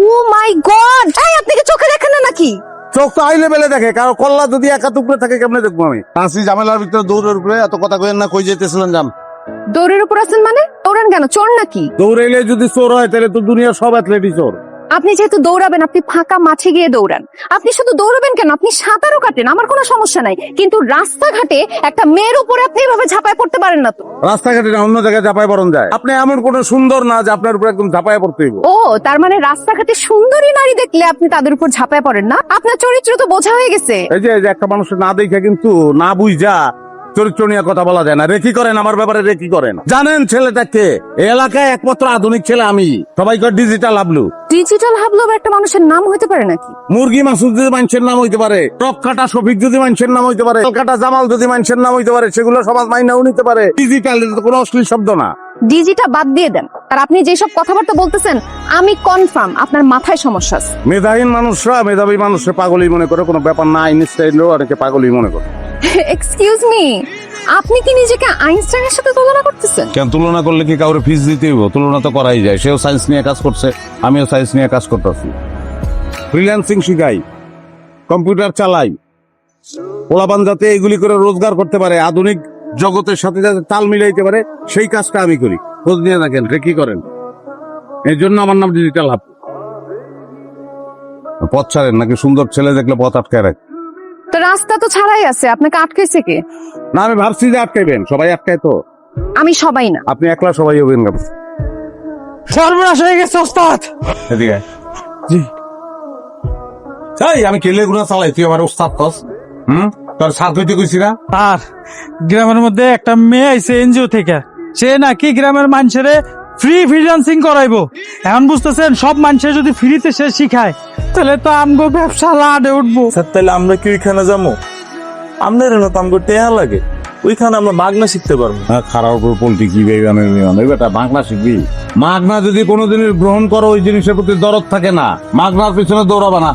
ও মাই god, আপনি কি চোখে দেখেন না নাকি? চোখ তো হাই লেভেলে দেখে, কারণ কল্লা যদি একা টুকরে থাকে কেমনে দেখবো আমি? আসি ঝামেলার ভিতরে দৌড়ের উপরে এত কথা কইেন না, কই যেতেছিলেন যান? দৌড়ের উপর আছেন মানে? দৌড়ান কেন? চোর নাকি? দৌড়াইলে যদি চোর হয় তাহলে তো দুনিয়ার সব অ্যাথলেটই চোর। আপনি যেহেতু দৌড়াবেন, আপনি ফাঁকা মাঠে গিয়ে দৌড়ান। আপনি শুধু দৌড়াবেন কেন, আপনি সাঁতারও কাটেন, আমার কোনো সমস্যা নাই, কিন্তু রাস্তাঘাটে একটা মেয়ের উপরে আপনি এভাবে ঝাঁপায় পড়তে পারেন না তো। রাস্তাঘাটে না, অন্য জায়গায় ঝাঁপায় পড়ন যায়? আপনি এমন কোন সুন্দর না যে আপনার উপর একদম ঝাঁপায় পড়তে হইব। ও, তার মানে রাস্তাঘাটে সুন্দরী নারী দেখলে আপনি তাদের উপর ঝাঁপায় পড়েন না? আপনার চরিত্র তো বোঝা হয়ে গেছে। এই যে একটা মানুষের না দেখে কিন্তু না বুঝা চরিত্র নিয়ে কথা বলা যায় না। রেকি করেন আমার ব্যাপারে, রেকি করেন। জানেন ছেলেটাকে? এই এলাকায় একমাত্র আধুনিক ছেলে আমি। সবাই কয় ডিজিটাল হাবলু। ডিজিটাল হাবলু একটা মানুষের নাম হতে পারে নাকি? মুরগি মাসুদ যদি মানুষের নাম হইতে পারে, টক কাটা শফিক যদি মানুষের নাম হইতে পারে, কাটা জামাল যদি মানুষের নাম হইতে পারে, সেগুলো সমাজ মাইনাও নিতে পারে। ডিজিটাল কোনো অশ্লীল শব্দ না। ডিজিটা বাদ দিয়ে দেন। আর আপনি যেসব কথাবার্তা বলতেছেন, আমি কনফার্ম আপনার মাথায় সমস্যা আছে। মেধাহীন মানুষরা মেধাবী মানুষের পাগলই মনে করে, কোনো ব্যাপার না। আইনস্টাইনও অনেকে পাগলই মনে করে। এক্সকিউজ মি, আপনি কি নিজেকে আইনস্টাইনের সাথে তুলনা করতেছেন? কেন তুলনা করলে কি কাউরে ফিস দিতে হইব? তুলনা তো করাই যায়। সেও সায়েন্স নিয়ে কাজ করছে, আমিও সায়েন্স নিয়ে কাজ করতেছি। ফ্রিল্যান্সিং শিখাই, কম্পিউটার চালাই, পোলাপান যাতে এগুলি করে রোজগার করতে পারে, আধুনিক জগতের সাথে যাতে তাল মিলাইতে পারে, সেই কাজটা আমি করি। খোঁজ নিয়ে থাকেন, রেকি করেন। এই জন্য আমার নাম ডিজিটাল হাব। পথ ছাড়েন নাকি? সুন্দর ছেলে দেখলে পথ আটকায় রাখ। তো রাস্তা তো ছাড়াই আছে, আপনাকে আটকাইছে কে? না, আমি ভাবছি যে আটকাইবেন। সবাই আটকায় তো? আমি সবাই না। আপনি একলা সবাই হবেন না। সর্বনাশ হয়ে গেছে ওস্তাদ। এদিকে আয়। জি তাই আমি কেলে গুনা চালাই, তুই আমার ওস্তাদ কস? তোর সাথ হইতে কইছি না? আর গ্রামের মধ্যে একটা মেয়ে আইছে এনজিও থেকে, সে নাকি গ্রামের মানুষের ফ্রি ফ্রিল্যান্সিং করাইবো। এখন বুঝতেছেন, সব মানুষের যদি ফ্রিতে সে শিখায় তাহলে তো আমগো ব্যবসা লাডে উঠবো। স্যার তাহলে আমরা কি ওইখানে যাবো? আপনার এনে তো আমগো টেহা লাগে, ওইখানে আমরা মাগনা শিখতে পারবো। খারাপ উপর পোল্ট্রি কি বেটা বাংলা শিখবি? মাগনা যদি কোনোদিন গ্রহণ করো, ওই জিনিসের প্রতি দরদ থাকে না। মাগনার পিছনে দৌড়াবা না।